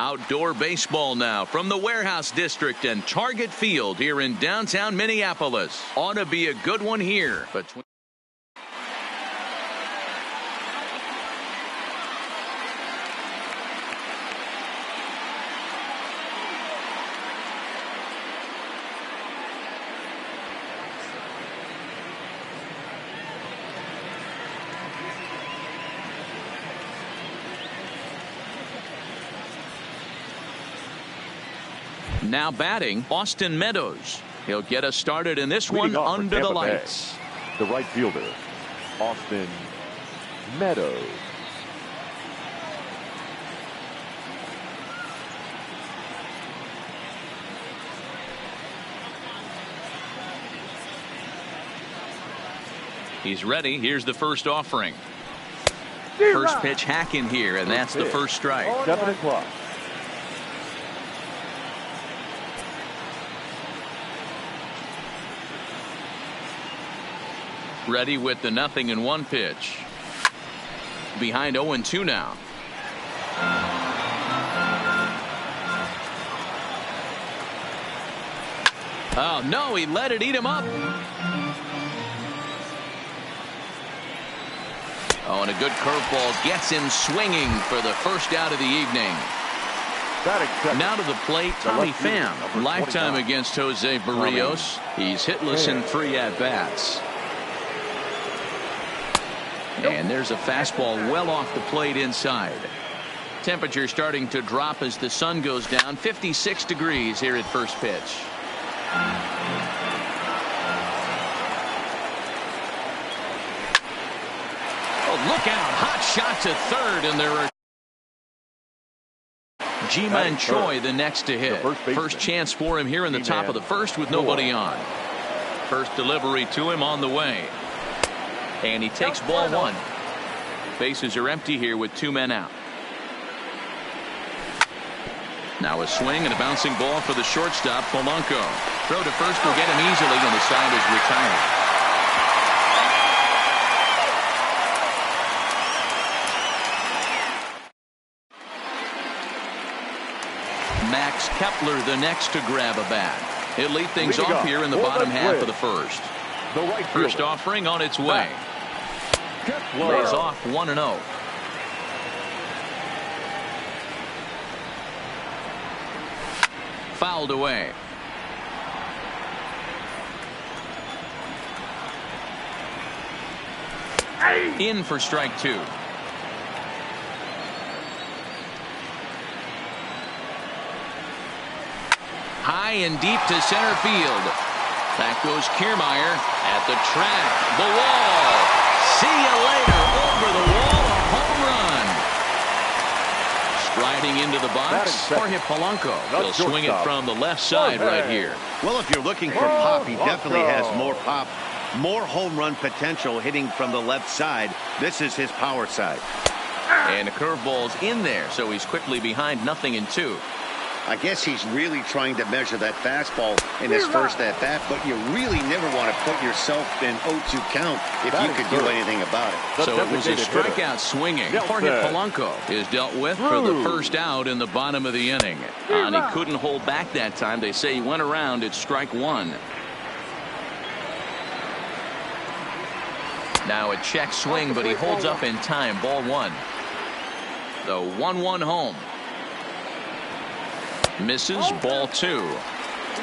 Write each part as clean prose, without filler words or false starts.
Outdoor baseball now from the Warehouse District and Target Field here in downtown Minneapolis. Ought to be a good one here. Now batting, Austin Meadows. He'll get us started in this one under the lights. The right fielder, Austin Meadows. He's ready. Here's the first offering. First pitch hack in here, and that's the first strike. 7 o'clock. Ready with the 0-1 pitch. Behind 0-2 now. Oh, no, he let it eat him up. Oh, and a good curveball gets him swinging for the first out of the evening. Now to the plate, Tommy Pham. Lifetime against Jose Barrios. He's hitless in 3 at-bats. And there's a fastball well off the plate inside. Temperature starting to drop as the sun goes down. 56 degrees here at first pitch. Oh, look out. Hot shot to third, and there are Ji-Man Choi the next to hit. First chance for him here in the top of the first with nobody on. First delivery to him on the way. And he takes ball 1. Bases are empty here with 2 men out. Now a swing and a bouncing ball for the shortstop, Polanco. Throw to first will get him easily, and the side is retired. Max Kepler the next to grab a bat. He'll lead things off here in the bottom half of the first. First offering on its way. Lays off 1-0. Fouled away. In for strike 2. High and deep to center field. Back goes Kiermaier at the track. The wall. See you later. Over the wall. A home run. Striding into the box. Jorge Polanco. He'll swing it from the left side right here. Well, if you're looking for pop, he definitely has more pop. More home run potential hitting from the left side. This is his power side. And the curveball's in there, so he's quickly behind 0-2. I guess he's really trying to measure that fastball in his first at-bat, but you really never want to put yourself in 0-2 count if you could do anything about it. So it was a strikeout swinging. Jorge Polanco is dealt with for the first out in the bottom of the inning. And he couldn't hold back that time. They say he went around. It's strike 1. Now a check swing, but he holds up in time. Ball 1. The 1-1 home. Misses. Ball 2.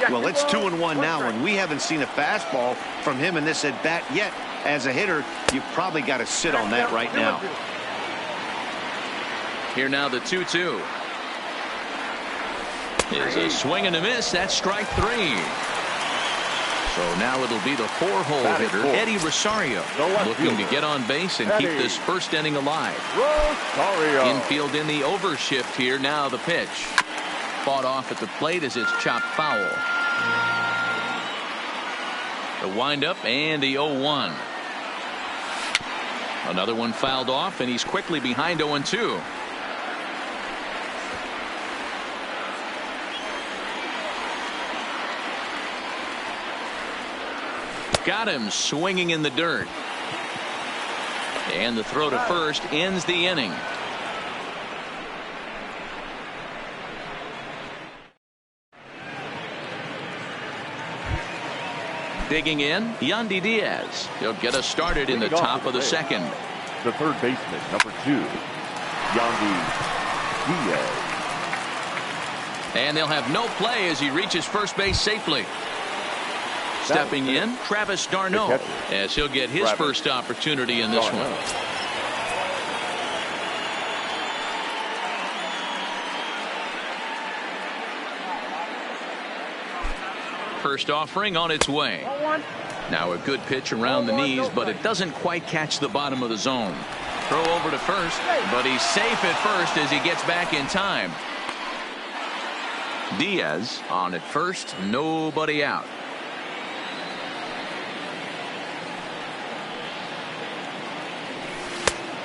Well, it's 2-1 now, and we haven't seen a fastball from him in this at bat yet. As a hitter, you've probably got to sit on that right now. Here now the 2-2 is a swing and a miss. That's strike 3. So now it'll be the 4-hole hitter, Eddie Rosario, looking to get on base and keep this first inning alive. Infield in the overshift here. Now the pitch. Fought off at the plate as it's chopped foul. The windup and the 0-1. Another one fouled off, and he's quickly behind 0-2. Got him swinging in the dirt. And the throw to first ends the inning. Digging in, Yandy Diaz. He'll get us started in the top of the second. The third baseman, number 2, Yandy Diaz. And they'll have no play as he reaches first base safely. Stepping in, Travis d'Arnaud, as he'll get his first opportunity in this one. First offering on its way. Now a good pitch around the knees, but it doesn't quite catch the bottom of the zone. Throw over to first, but he's safe at first as he gets back in time. Diaz on at first, nobody out.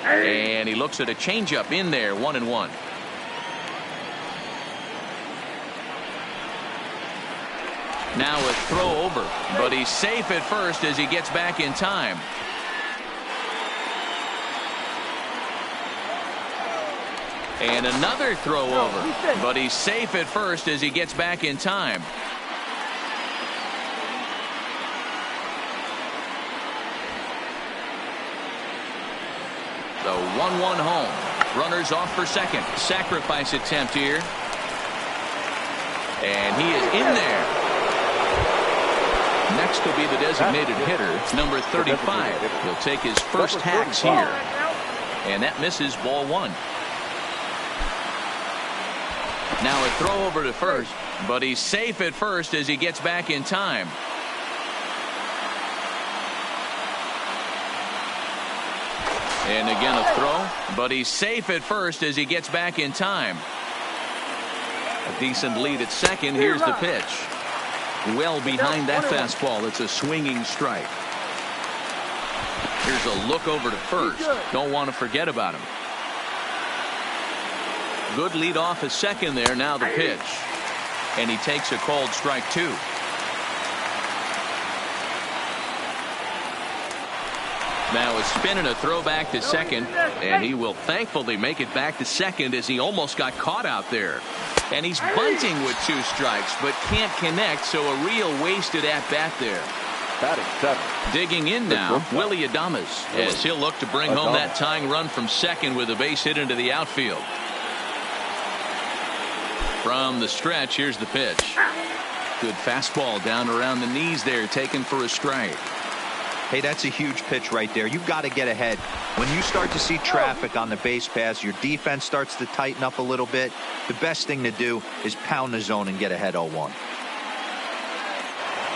And he looks at a changeup in there, 1-1. Now a throw over, but he's safe at first as he gets back in time. And another throw over, but he's safe at first as he gets back in time. The 1-1 home. Runners off for second. Sacrifice attempt here. And he is in there. Next will be the designated hitter, number 35. He'll take his first hacks here. And that misses, ball 1. Now a throw over to first, but he's safe at first as he gets back in time. And again a throw, but he's safe at first as he gets back in time. A decent lead at second. Here's the pitch. Well behind that fastball. It's a swinging strike. Here's a look over to first. Don't want to forget about him. Good lead off at second there. Now the pitch. And he takes a called strike 2. Now a spin and a throw back to second, and he will thankfully make it back to second as he almost got caught out there. And he's bunting with 2 strikes, but can't connect, so a real wasted at-bat there. Batting 7. Digging in now, Willie Adames, as he'll look to bring home that tying run from second with a base hit into the outfield. From the stretch, here's the pitch. Good fastball down around the knees there, taken for a strike. Hey, that's a huge pitch right there. You've got to get ahead. When you start to see traffic on the base pass, your defense starts to tighten up a little bit. The best thing to do is pound the zone and get ahead 0-1.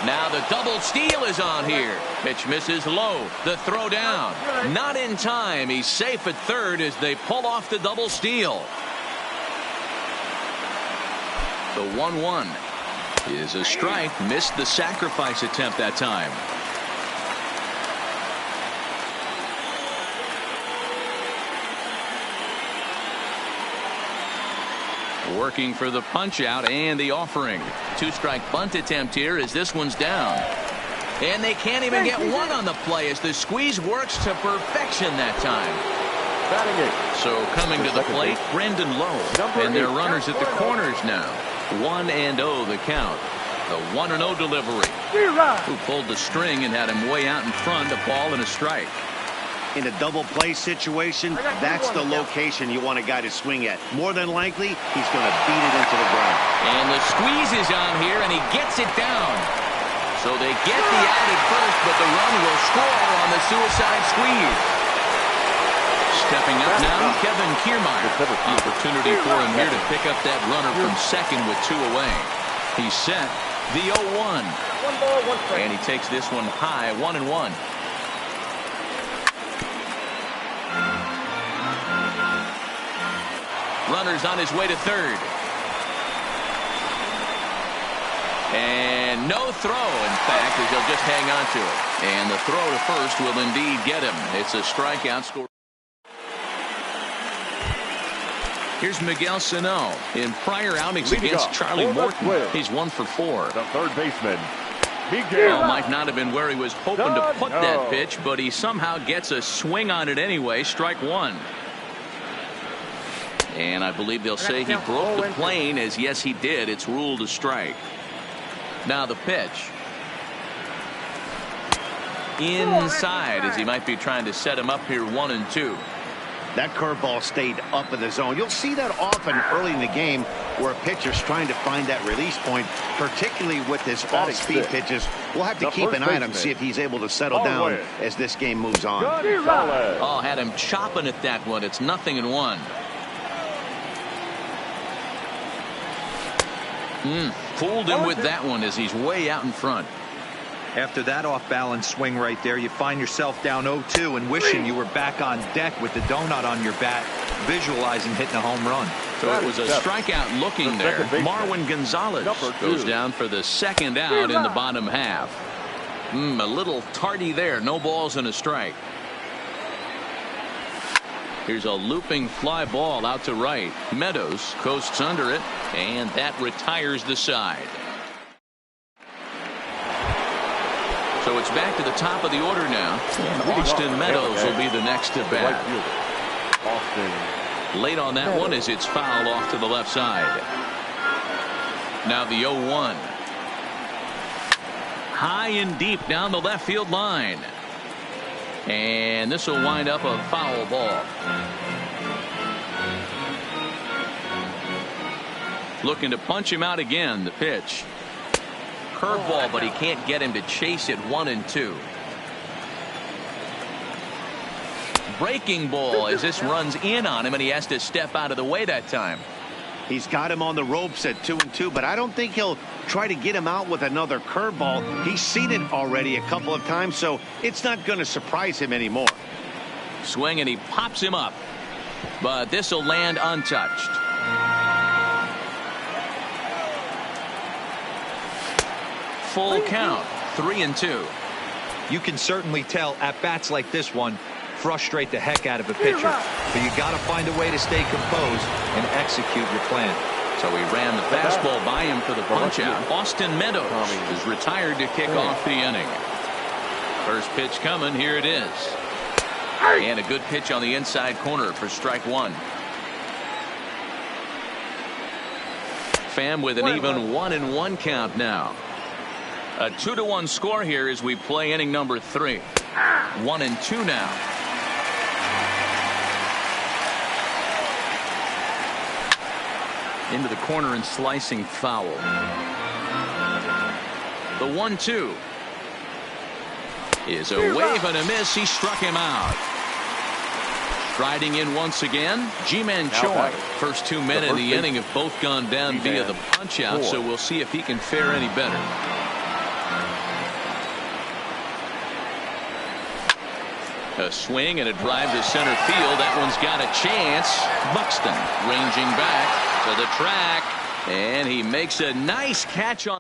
Now the double steal is on here. Pitch misses low. The throw down. Not in time. He's safe at third as they pull off the double steal. The 1-1 is a strike. Missed the sacrifice attempt that time. Working for the punch out and the offering. 2-strike bunt attempt here as this one's down. And they can't even get one on the play as the squeeze works to perfection that time. So coming to the plate, Brandon Lowe. And their runners at the corners now. 1-0 the count. The 1-0 delivery. Who pulled the string and had him way out in front, a ball and a strike. In a double play situation, that's the location you want a guy to swing at. More than likely, he's going to beat it into the ground. And the squeeze is on here, and he gets it down. So they get the out at first, but the run will score on the suicide squeeze. Stepping up now, Kevin Kiermaier. Opportunity for him here to pick up that runner from second with 2 away. He's set. The 0-1. And he takes this one high, 1-1. Runner's on his way to third. And no throw, in fact, as he'll just hang on to it. And the throw to first will indeed get him. It's a strikeout score. Here's Miguel Sano. In prior outings against Charlie Morton, he's 1 for 4. The third baseman, Miguel might not have been where he was hoping to put that pitch, but he somehow gets a swing on it anyway. Strike 1. And I believe they'll say he broke the plane, as yes he did. It's ruled a strike. Now the pitch. inside as he might be trying to set him up here 1-2. That curveball stayed up in the zone. You'll see that often early in the game where a pitcher's trying to find that release point, particularly with his off-speed pitches. We'll have to keep an eye on him, see if he's able to settle down as this game moves on. Oh, had him chopping at that one. It's 0-1. Fooled him with that one as he's way out in front. After that off-balance swing right there, you find yourself down 0-2 and wishing you were back on deck with the donut on your bat, visualizing hitting a home run. So it was a strikeout looking there. Marwin Gonzalez goes down for the second out in the bottom half. A little tardy there. No balls and a strike. Here's a looping fly ball out to right. Meadows coasts under it, and that retires the side. So it's back to the top of the order now. Austin Meadows will be the next to bat. Late on that one as it's fouled off to the left side. Now the 0-1. High and deep down the left field line. And this will wind up a foul ball. Looking to punch him out again. The pitch. Curveball, but he can't get him to chase it 1-2. Breaking ball as this runs in on him, and he has to step out of the way that time. He's got him on the ropes at 2-2, but I don't think he'll try to get him out with another curveball. He's seen it already a couple of times, so it's not going to surprise him anymore. Swing, and he pops him up, but this will land untouched. Full count, 3-2. You can certainly tell at bats like this one frustrate the heck out of a pitcher, but you got to find a way to stay composed and execute your plan. So he ran the fastball by him for the punch out. Austin Meadows is retired to kick off the inning. First pitch coming. Here it is. And a good pitch on the inside corner for strike one. Pham with an even 1-1 count now. A 2-1 score here as we play inning number 3. 1-2 now. Into the corner and slicing foul. The 1-2 is a wave and a miss. He struck him out. Striding in once again, Ji-Man Choi. First 2 men in the inning have both gone down via the punch out, so we'll see if he can fare any better. A swing and a drive to center field. That one's got a chance. Buxton ranging back to the track, and he makes a nice catch on.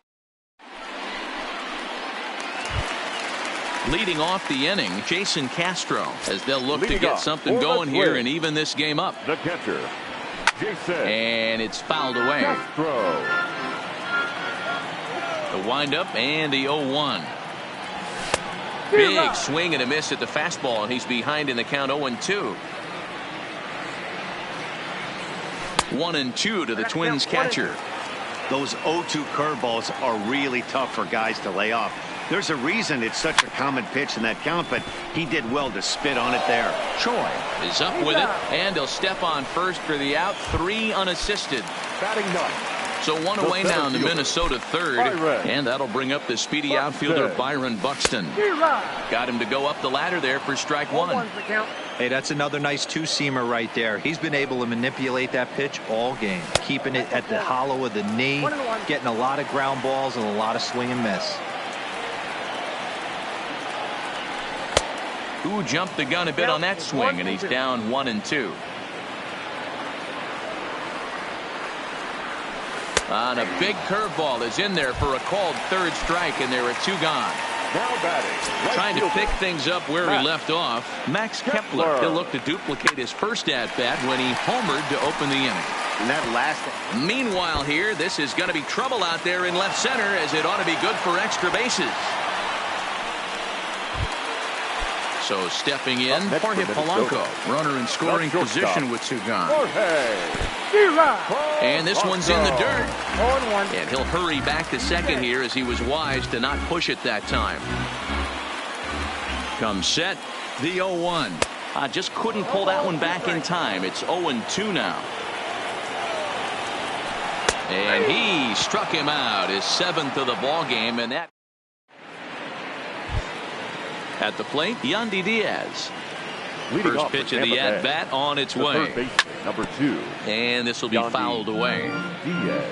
Leading off the inning, Jason Castro, as they'll look to get something going here and even this game up. The catcher, Jason. And it's fouled away. Castro. The windup and the 0-1. Big swing and a miss at the fastball, and he's behind in the count 0-2. 1-2 to the Twins catcher. Those 0-2 curveballs are really tough for guys to lay off. There's a reason it's such a common pitch in that count, but he did well to spit on it there. Choi is up with it, and he'll step on first for the out. 3 unassisted. Batting ninth. So 1 away now in the Minnesota third, and that'll bring up the speedy outfielder Byron Buxton. Got him to go up the ladder there for strike 1. Hey, that's another nice two-seamer right there. He's been able to manipulate that pitch all game, keeping it at the hollow of the knee, getting a lot of ground balls and a lot of swing and miss. Who jumped the gun a bit on that swing, and he's down 1-2. On a big curveball is in there for a called third strike, and there are 2 gone. Now batting. Trying to pick things up where he left off. Max Kepler. He'll look to duplicate his first at-bat when he homered to open the inning. And that last. Meanwhile here, this is going to be trouble out there in left center, as it ought to be good for extra bases. So stepping in, Jorge Polanco, runner in scoring position with 2 gone. And this one's in the dirt. And he'll hurry back to second here, as he was wise to not push it that time. Comes set, the 0-1. I just couldn't pull that one back in time. It's 0-2 now. And he struck him out, his 7th of the ball game, and that at the plate, Yandy Diaz. First pitch of the at bat on its way. Number 2. And this will be fouled away. Diaz.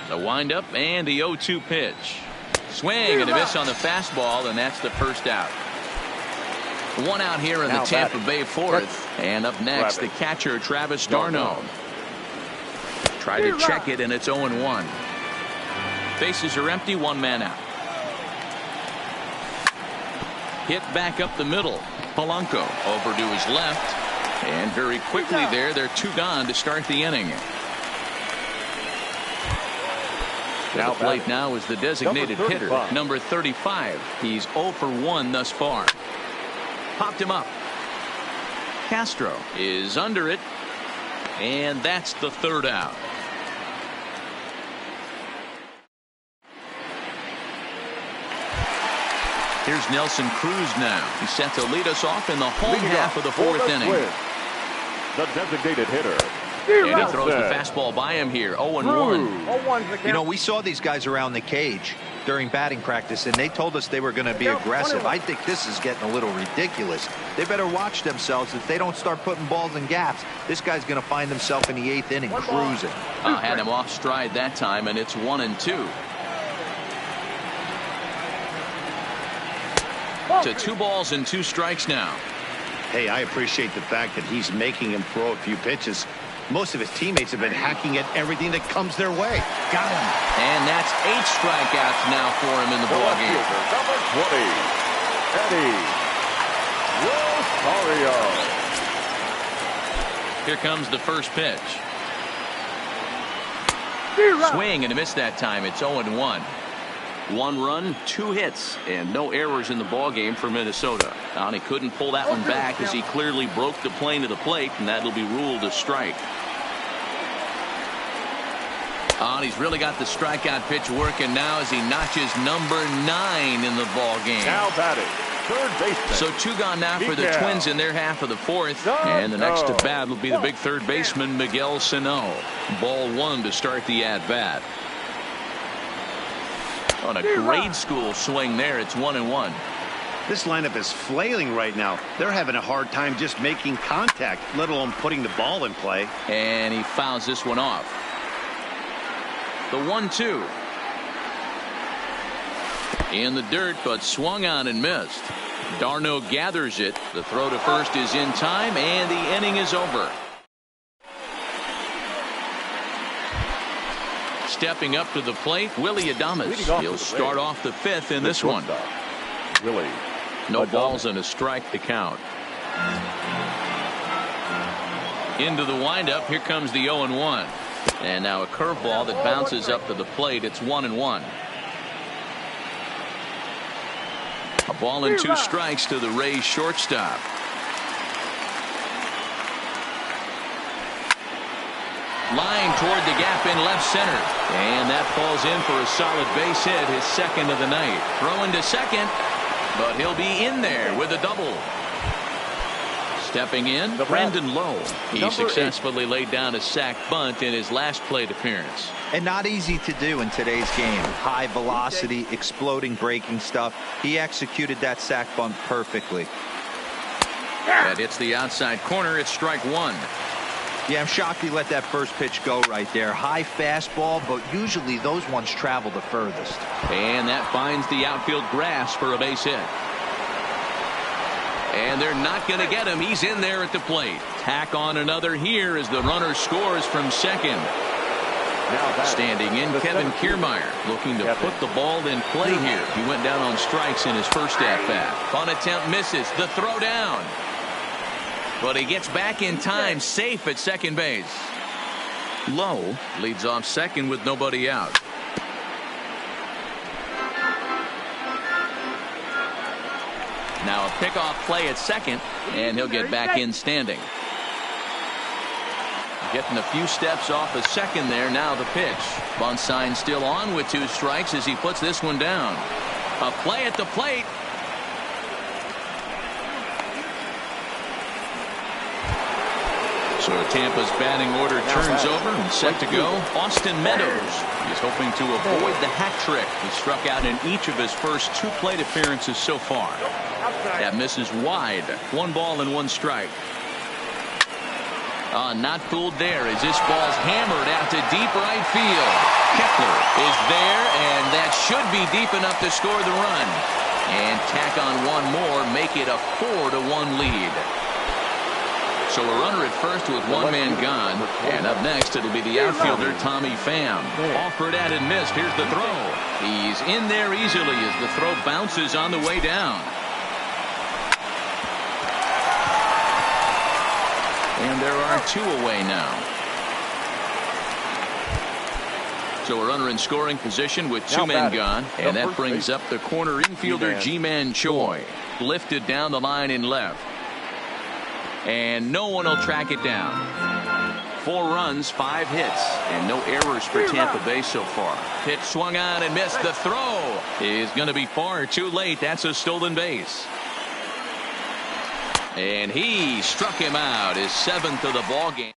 The windup and the 0-2 pitch. Swing and a miss on the fastball, and that's the first out. One out here in the Tampa Bay 4th. And up next, the catcher, Travis d'Arnaud. Try to check it, and it's 0-1. Bases are empty, 1 man out. Hit back up the middle. Polanco over to his left. And very quickly there, they're 2 gone to start the inning. To the plate now is the designated hitter, number 35. He's 0 for 1 thus far. Popped him up. Castro is under it. And that's the 3rd out. Here's Nelson Cruz now. He's set to lead us off in the home half of the 4th inning. The designated hitter. And he throws the fastball by him here. 0-1. You know, we saw these guys around the cage during batting practice, and they told us they were going to be aggressive. I think this is getting a little ridiculous. They better watch themselves. If they don't start putting balls in gaps, this guy's going to find himself in the 8th inning cruising. Had him off stride that time, and it's 1-2. To 2 balls and 2 strikes now. Hey, I appreciate the fact that he's making him throw a few pitches. Most of his teammates have been hacking at everything that comes their way. Got him. And that's 8 strikeouts now for him in the ballgame. Number 20, Eddie Rosario. Here comes the first pitch. Swing and a miss that time. It's 0-1. 1 run, 2 hits, and no errors in the ballgame for Minnesota. And he couldn't pull that one back as he clearly broke the plane to the plate, and that'll be ruled a strike. And he's really got the strikeout pitch working now as he notches number 9 in the ballgame. Now batting, third baseman. So 2 gone now for the Twins in their half of the 4th. And the next to bat will be the big third baseman, Miguel Sano. Ball 1 to start the at-bat. On a grade school swing there, it's 1-1. This lineup is flailing right now. They're having a hard time just making contact, let alone putting the ball in play. And he fouls this one off. The 1-2. In the dirt, but swung on and missed. d'Arnaud gathers it. The throw to first is in time, and the inning is over. Stepping up to the plate, Willie Adames. He'll start off the 5th in this one. Willie. No balls and a strike to count. Into the windup. Here comes the 0-1. And now a curveball that bounces up to the plate. It's 1-1. A ball and 2 strikes to the Rays shortstop. Line toward the gap in left center. And that falls in for a solid base hit, his 2nd of the night. Throwing to second, but he'll be in there with a double. Stepping in, Brandon Lowe. He successfully laid down a sac bunt in his last plate appearance. And not easy to do in today's game. High velocity, exploding breaking stuff. He executed that sac bunt perfectly. That hits the outside corner. It's strike 1. Yeah, I'm shocked he let that first pitch go right there. High fastball, but usually those ones travel the furthest. And that finds the outfield grass for a base hit. And they're not going to get him. He's in there at the plate. Tack on another here as the runner scores from second. Standing in, Kevin Kiermaier looking to put the ball in play here. He went down on strikes in his first at-bat. Fun attempt misses. The throw down. But he gets back in time, safe at second base. Lowe leads off second with nobody out. Now a pickoff play at second, and he'll get back in standing. Getting a few steps off a second there. Now the pitch. Bunt sign still on with 2 strikes as he puts this one down. A play at the plate. So Tampa's batting order turns over and set to go. Austin Meadows. He's hoping to avoid the hat trick. He struck out in each of his first 2 plate appearances so far. That misses wide. 1 ball and 1 strike. Not fooled there as this ball's hammered out to deep right field. Kepler is there, and that should be deep enough to score the run. And tack on 1 more, make it a 4-1 lead. So a runner at first with 1 man gone. And up next, it'll be the outfielder, Tommy Pham. Offered at and missed. Here's the throw. He's in there easily as the throw bounces on the way down. And there are 2 away now. So a runner in scoring position with 2 men gone. And that brings up the corner infielder, Ji-Man Choi. Lifted down the line in left. And no one will track it down. 4 runs, 5 hits, and no errors for Tampa Bay so far. Pitch swung on and missed. The throw is going to be far too late. That's a stolen base. And he struck him out, his 7th of the ball game.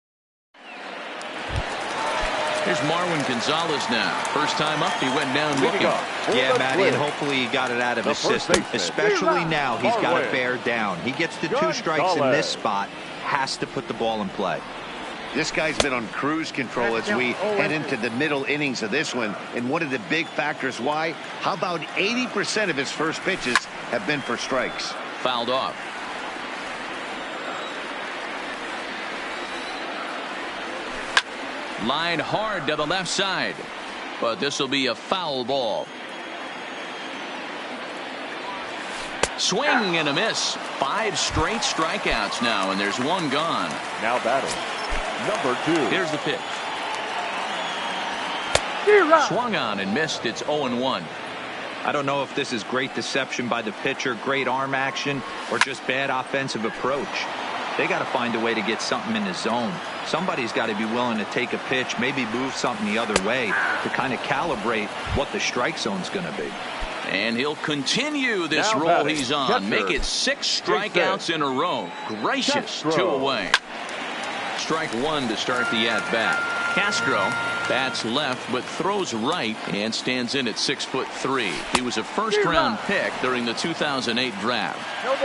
Here's Marwin Gonzalez now. First time up, he went down looking. Yeah, Matty, and hopefully he got it out of his system. Especially now, he's got to bear down. He gets the 2 strikes in this spot, has to put the ball in play. This guy's been on cruise control as we head into the middle innings of this one. And one of the big factors why, how about 80% of his first pitches have been for strikes? Fouled off. Line hard to the left side, but this will be a foul ball. Swing and a miss. 5 straight strikeouts now, and there's 1 gone. Now batting, number 2. Here's the pitch. Swung on and missed. It's 0-1. I don't know if this is great deception by the pitcher, great arm action, or just bad offensive approach. They got to find a way to get something in the zone. Somebody's got to be willing to take a pitch, maybe move something the other way to kind of calibrate what the strike zone's going to be. And he'll continue this roll he's on. Make it 6 strikeouts in a row. Gracious. 2 away. Strike 1 to start the at-bat. Castro bats left but throws right and stands in at 6'3". He was a first-round pick during the 2008 draft.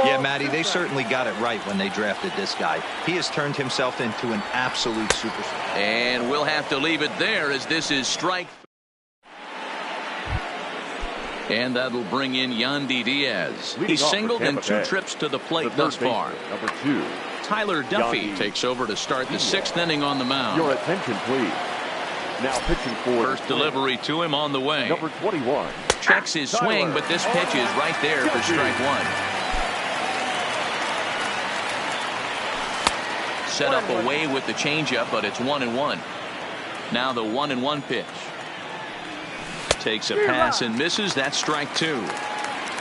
Yeah, Matty, they certainly got it right when they drafted this guy. He has turned himself into an absolute superstar. And we'll have to leave it there as this is strike. And that'll bring in Yandy Diaz. He singled in 2 trips to the plate thus far. Number 2. Tyler Duffy takes over to start the 6th inning on the mound. Your attention, please. Now pitching for first delivery to him on the way. Number 21. Checks his swing, but this pitch is right there for strike 1. Set up away with the changeup, but it's 1-1. Now the 1-1 pitch. Takes a pass and misses. That's strike 2.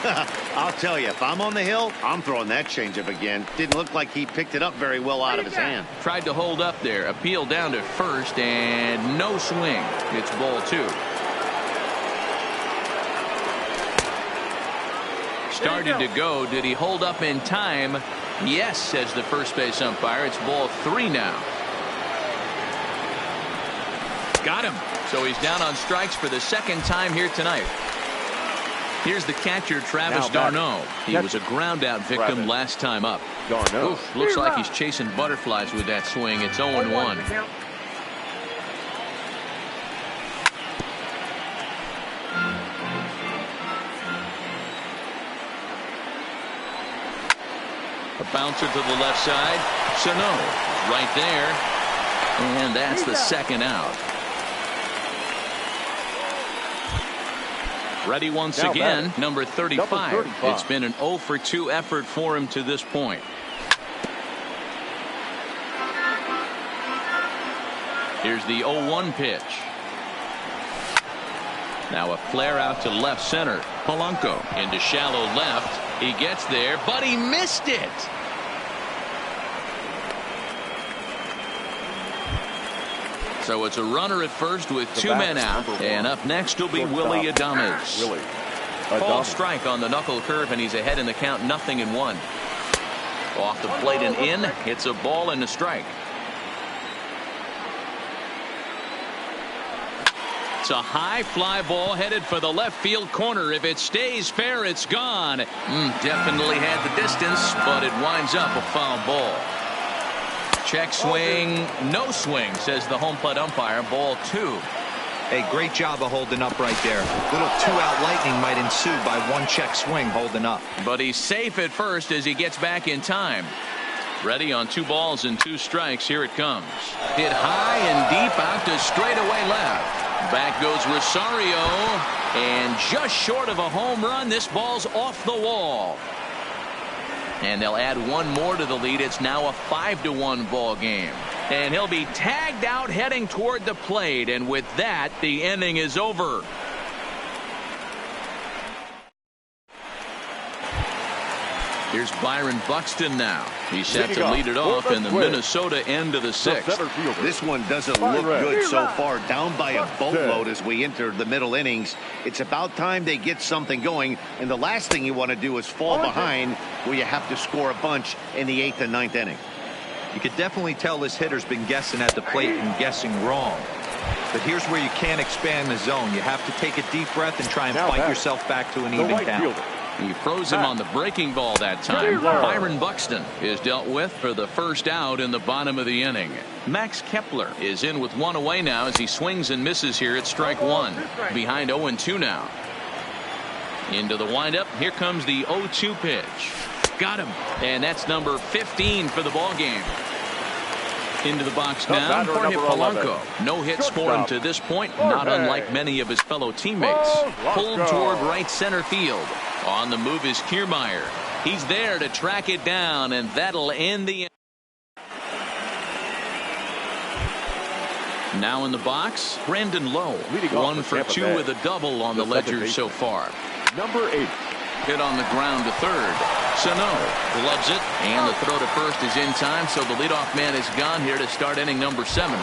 I'll tell you, if I'm on the hill, I'm throwing that changeup again. Didn't look like he picked it up very well out of his hand. Tried to hold up there. Appeal down to first and no swing. It's ball 2. Started to go. Did he hold up in time? Yes, says the first base umpire. It's ball 3 now. Got him. So he's down on strikes for the 2nd time here tonight. Here's the catcher, Travis d'Arnaud. He was a ground-out victim last time up. Oof, looks like he's chasing butterflies with that swing. It's 0-1. A bouncer to the left side. Sano right there. And that's the 2nd out. Ready once again, number 35. It's been an 0 for 2 effort for him to this point. Here's the 0-1 pitch. Now a flare out to left center. Polanco into shallow left. He gets there, but he missed it. So it's a runner at first with 2 men out. And up next will be Willie Adames. Called strike on the knuckle curve, and he's ahead in the count, 0-1. Off the plate and in. It's a ball and a strike. It's a high fly ball headed for the left field corner. If it stays fair, it's gone. Definitely had the distance, but it winds up a foul ball. Check swing, no swing, says the home plate umpire. Ball 2. Hey, great job of holding up right there. Little 2-out lightning might ensue by 1 check swing holding up. But he's safe at first as he gets back in time. Ready on 2 balls and 2 strikes. Here it comes. Hit high and deep out to straightaway left. Back goes Rosario, and just short of a home run. This ball's off the wall. And they'll add 1 more to the lead. It's now a 5-1 ball game. And he'll be tagged out heading toward the plate. And with that, the inning is over. Here's Byron Buxton now. He's set to lead it off in the Minnesota end of the 6th. This one doesn't look good so far. Down by a boatload as we enter the middle innings. It's about time they get something going. And the last thing you want to do is fall behind where you have to score a bunch in the 8th and 9th inning. You could definitely tell this hitter's been guessing at the plate and guessing wrong. But here's where you can't expand the zone. You have to take a deep breath and try and fight yourself back to an even count. He froze him on the breaking ball that time. Byron Buxton is dealt with for the first out in the bottom of the inning. Max Kepler is in with 1 away now as he swings and misses here at strike 1. Behind 0-2 now. Into the windup. Here comes the 0-2 pitch. Got him. And that's number 15 for the ball game. Into the box now, Jorge Polanco. No hits for him to this point, not unlike many of his fellow teammates. Pulled toward right center field. On the move is Kiermaier. He's there to track it down, and that'll end the inning. Now in the box, Brandon Lowe. 1 for 2 with a double on the ledger so far. Number 8. Hit on the ground to third. Sano gloves it, and the throw to first is in time, so the leadoff man is gone here to start inning number 7.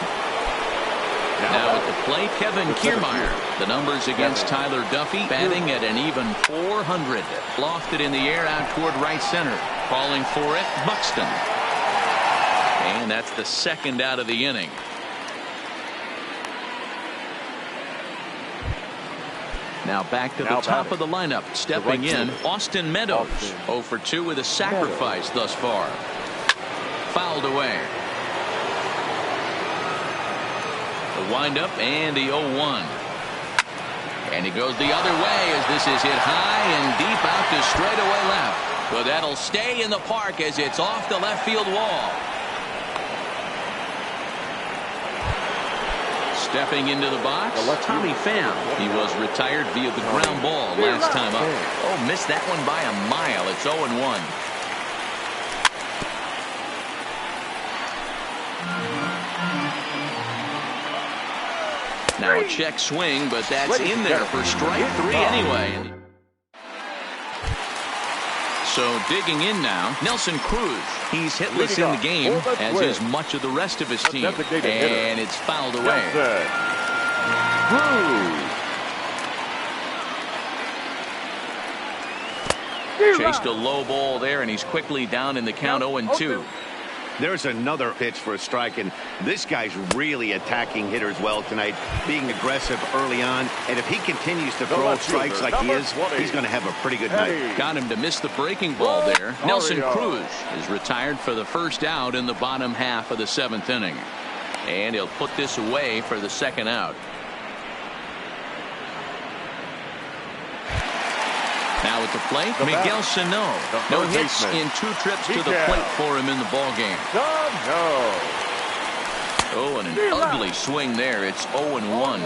Now at the plate, Kevin Kiermaier. The numbers against Tyler Duffy, batting at an even 400. Lofted in the air out toward right center. Calling for it, Buxton. And that's the 2nd out of the inning. Now back to the top of the lineup. Stepping in, Austin Meadows. 0 for 2 with a sacrifice thus far. Fouled away. The windup and the 0-1. And he goes the other way as this is hit high and deep out to straightaway left. But that'll stay in the park as it's off the left field wall. Stepping into the box, Tommy Pham. He was retired via the ground ball last time up. Oh, missed that one by a mile. It's 0-1. Now a check swing, but that's in there for strike 3 anyway. So digging in now, Nelson Cruz. He's hitless in the game, as is much of the rest of his team. And it's fouled away. Chased a low ball there, and he's quickly down in the count 0-2. There's another pitch for a strike, and this guy's really attacking hitters well tonight, being aggressive early on. And if he continues to throw strikes like he is, he's going to have a pretty good night. Got him to miss the breaking ball there. Nelson Cruz is retired for the first out in the bottom half of the 7th inning. And he'll put this away for the 2nd out. Now at the plate, Miguel Sano. No hits in 2 trips to the plate for him in the ball game. Oh, and an ugly swing there. It's 0-1.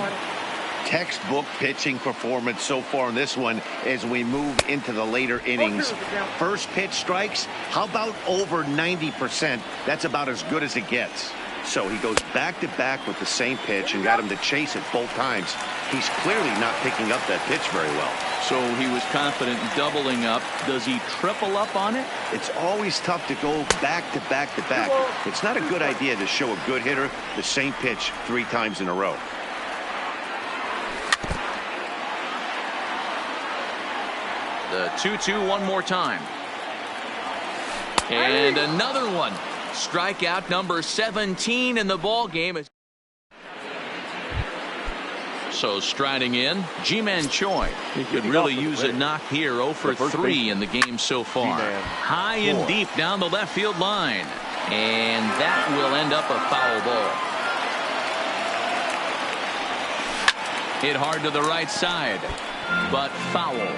Textbook pitching performance so far in this one as we move into the later innings. First pitch strikes, how about over 90%? That's about as good as it gets. So he goes back-to-back with the same pitch and got him to chase it both times. He's clearly not picking up that pitch very well. So he was confident in doubling up. Does he triple up on it? It's always tough to go back-to-back-to-back. It's not a good idea to show a good hitter the same pitch 3 times in a row. The 2-2 one more time. And another one. Strikeout number 17 in the ball game. So striding in, Ji-Man Choi. He could really use a knock here. 0 for 3 in the game so far. High and deep down the left field line. And that will end up a foul ball. Hit hard to the right side, but foul.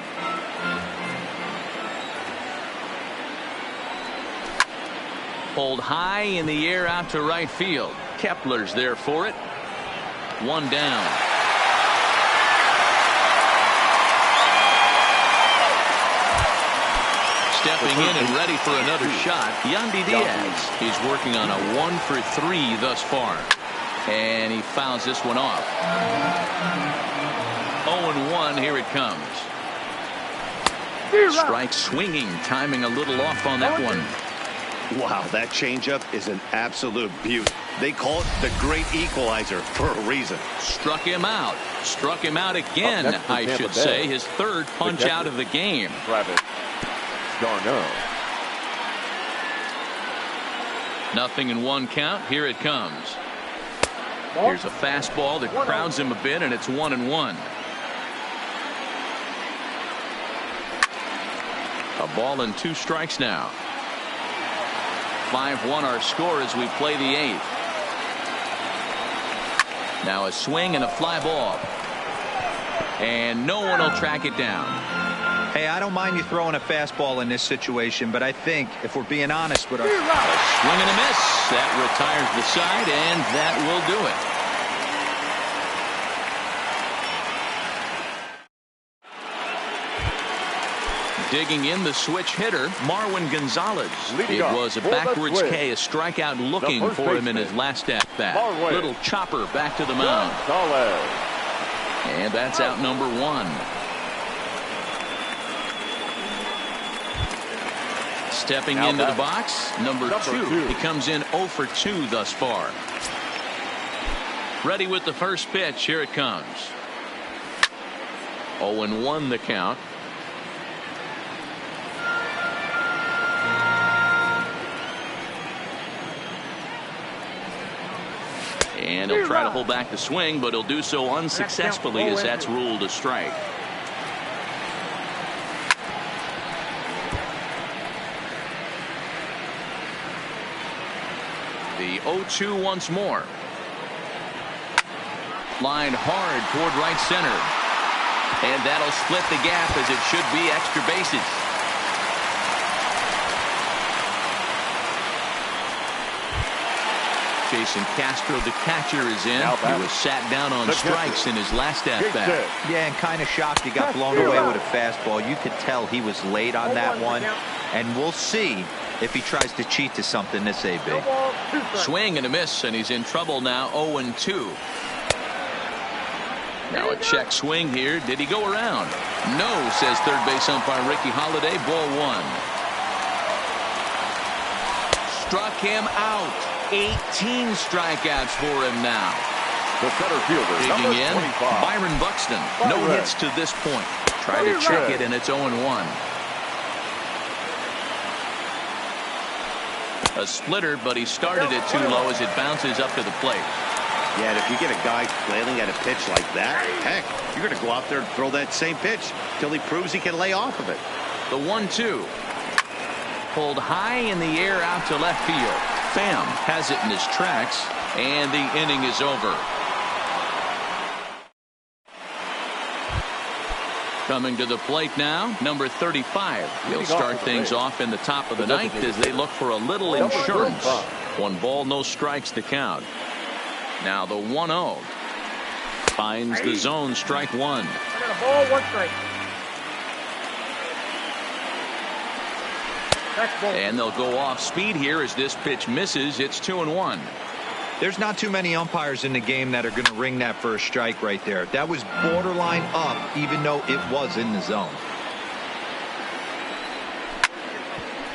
Pulled high in the air out to right field. Kepler's there for it. 1 down. Stepping in and ready for another shot, Yandy Diaz. He's working on a 1 for 3 thus far. And he fouls this one off. 0-1, here it comes. Strike swinging, timing a little off on that one. Wow, that changeup is an absolute beaut. They call it the great equalizer for a reason. Struck him out. Struck him out again, I should say. His 3rd punch out of the game. Nothing in 1 count. Here it comes. Here's a fastball that crowds him a bit, and it's 1-1. A ball and 2 strikes now. 5-1 our score as we play the 8th. Now a swing and a fly ball. And no one will track it down. Hey, I don't mind you throwing a fastball in this situation, but I think if we're being honest with our... A swing and a miss. That retires the side, and that will do it. Digging in the switch hitter, Marwin Gonzalez. It was a backwards K, a strikeout looking for him in his last at-bat. Little chopper back to the mound. And that's out number 1. Stepping into the box, number 2. He comes in 0 for 2 thus far. Ready with the first pitch. Here it comes. 0-1 the count. And he'll try to hold back the swing, but he'll do so unsuccessfully as that's ruled a strike. The 0-2 once more. Lined hard toward right center. And that'll split the gap as it should be extra bases. Jason Castro, the catcher, is in. He was sat down on strikes in his last at-bat. Yeah, and kind of shocked he got blown away with a fastball. You could tell he was late on that one. And we'll see if he tries to cheat to something this AB. Swing and a miss, and he's in trouble now. 0-2. Now a check swing here. Did he go around? No, says third base umpire Ricky Holiday. Ball 1. Struck him out. 18 strikeouts for him now. The center fielder, digging in, Byron Buxton. No hits to this point. Try to check it, and it's 0-1. A splitter, but he started it too low as it bounces up to the plate. Yeah, and if you get a guy flailing at a pitch like that, heck, you're going to go out there and throw that same pitch till he proves he can lay off of it. The 1-2. Pulled high in the air out to left field. Pham has it in his tracks, and the inning is over. Coming to the plate now, number 35. He'll start things off in the top of the 9th as they look for a little insurance. 1 ball, no strikes to count. Now the 1-0. Finds the zone, strike 1. I got a ball, 1 strike. And they'll go off speed here as this pitch misses. It's 2-1. There's not too many umpires in the game that are going to ring that first strike right there. That was borderline up, even though it was in the zone.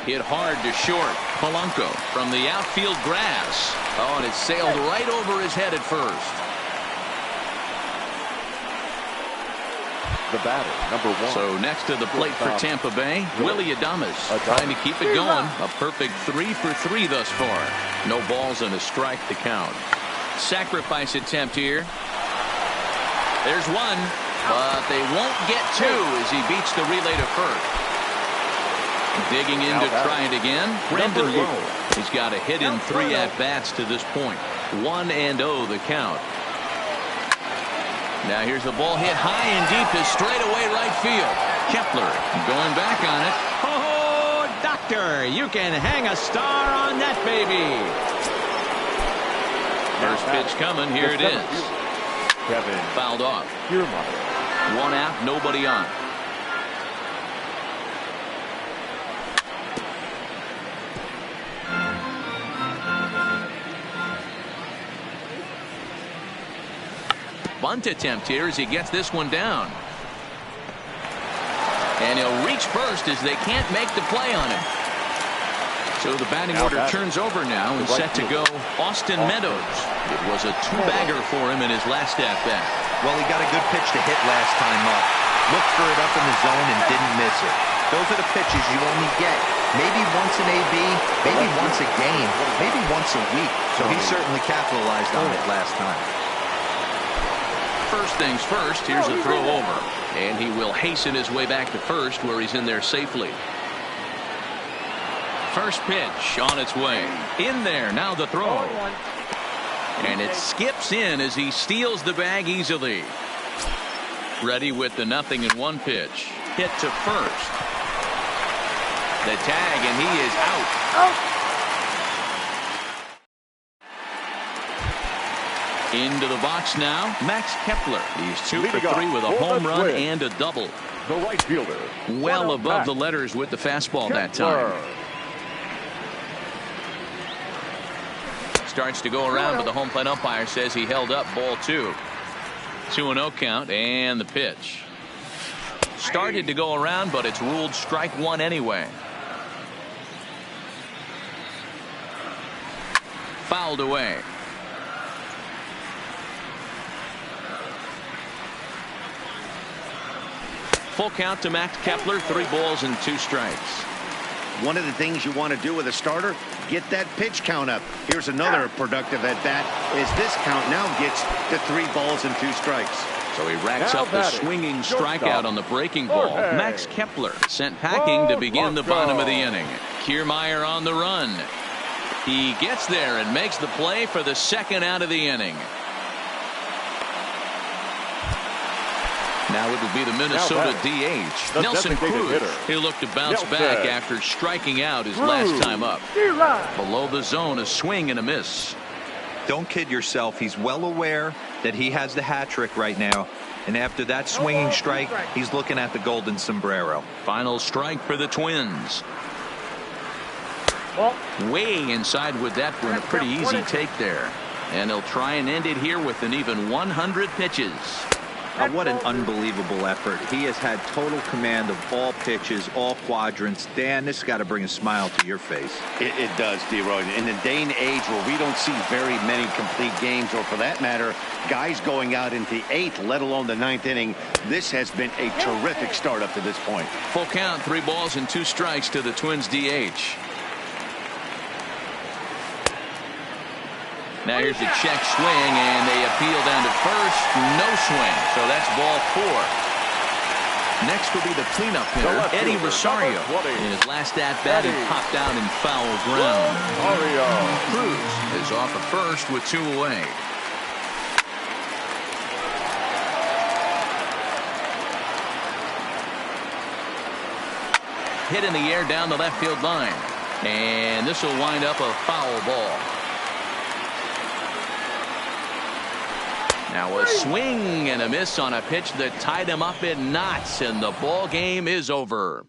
Hit hard to short. Polanco from the outfield grass. Oh, and it sailed right over his head at first. The batter, number 1. So next to the plate for Tampa Bay, Willie Adames trying to keep it going. A perfect 3 for 3 thus far. No balls and a strike to count. Sacrifice attempt here. There's one, but they won't get 2 as he beats the relay to first. Digging in to try it again. Brandon Lowe. He's got a hit in 3 at-bats to this point. 1-0 the count. Now here's the ball hit high and deep to straightaway right field. Kepler going back on it. Oh, doctor, you can hang a star on that baby. First pitch coming. Here it is. Kevin Fouled off. 1 out, nobody on. Bunt attempt here as he gets this one down. And he'll reach first as they can't make the play on him. So the batting order turns over now and set to go Austin Meadows. It was a 2-bagger for him in his last at-bat. Well, he got a good pitch to hit last time up. Looked for it up in the zone and didn't miss it. Those are the pitches you only get maybe once an AB, maybe once a game, maybe once a week. So he certainly capitalized on it last time. First things first, here's a throw over. And he will hasten his way back to first where he's in there safely. First pitch on its way. In there, now the throw. And it skips in as he steals the bag easily. Ready with the 0-1 pitch. Hit to first. The tag, and he is out. Into the box now, Max Kepler. He's 2 for 3 with a home run and a double. The right fielder. Well above the letters with the fastball that time. Starts to go around, but the home plate umpire says he held up ball 2. 2-0 count, and the pitch. Started to go around, but it's ruled strike 1 anyway. Fouled away. Full count to Max Kepler, 3 balls and 2 strikes. One of the things you want to do with a starter, get that pitch count up. Here's another productive at bat as this count now gets to 3 balls and 2 strikes. So he racks up the swinging strikeout on the breaking ball. Max Kepler sent packing to begin the bottom of the inning. Kiermaier on the run. He gets there and makes the play for the 2nd out of the inning. Now it will be the Minnesota DH, Nelson Cruz. He looked to bounce back after striking out his last time up. Below the zone, a swing and a miss. Don't kid yourself. He's well aware that he has the hat trick right now. And after that swinging strike, he's looking at the golden sombrero. Final strike for the Twins. Way inside with that one. A pretty easy take there. And they'll try and end it here with an even 100 pitches. What an unbelievable effort. He has had total command of all pitches, all quadrants. Dan, this has got to bring a smile to your face. It does, D-Roy. In the day and age where we don't see very many complete games, or for that matter, guys going out into the 8th, let alone the 9th inning, this has been a terrific start up to this point. Full count, 3 balls and 2 strikes to the Twins DH. Now here's a check swing, and they appeal down to first. No swing, so that's ball 4. Next will be the cleanup hitter, Eddie Rosario. In his last at-bat, he popped out in foul ground. Cruz is off at first with 2 away. Hit in the air down the left field line. And this will wind up a foul ball. Now a swing and a miss on a pitch that tied him up in knots, and the ball game is over.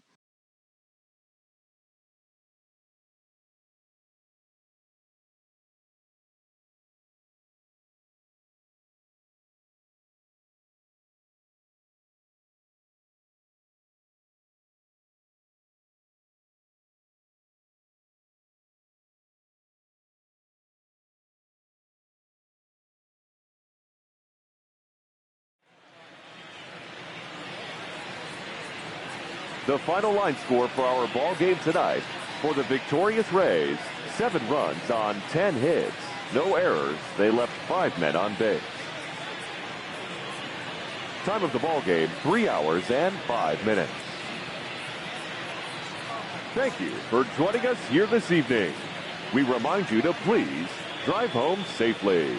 The final line score for our ball game tonight: for the victorious Rays, 7 runs on 10 hits. No errors. They left 5 men on base. Time of the ball game, 3 hours and 5 minutes. Thank you for joining us here this evening. We remind you to please drive home safely.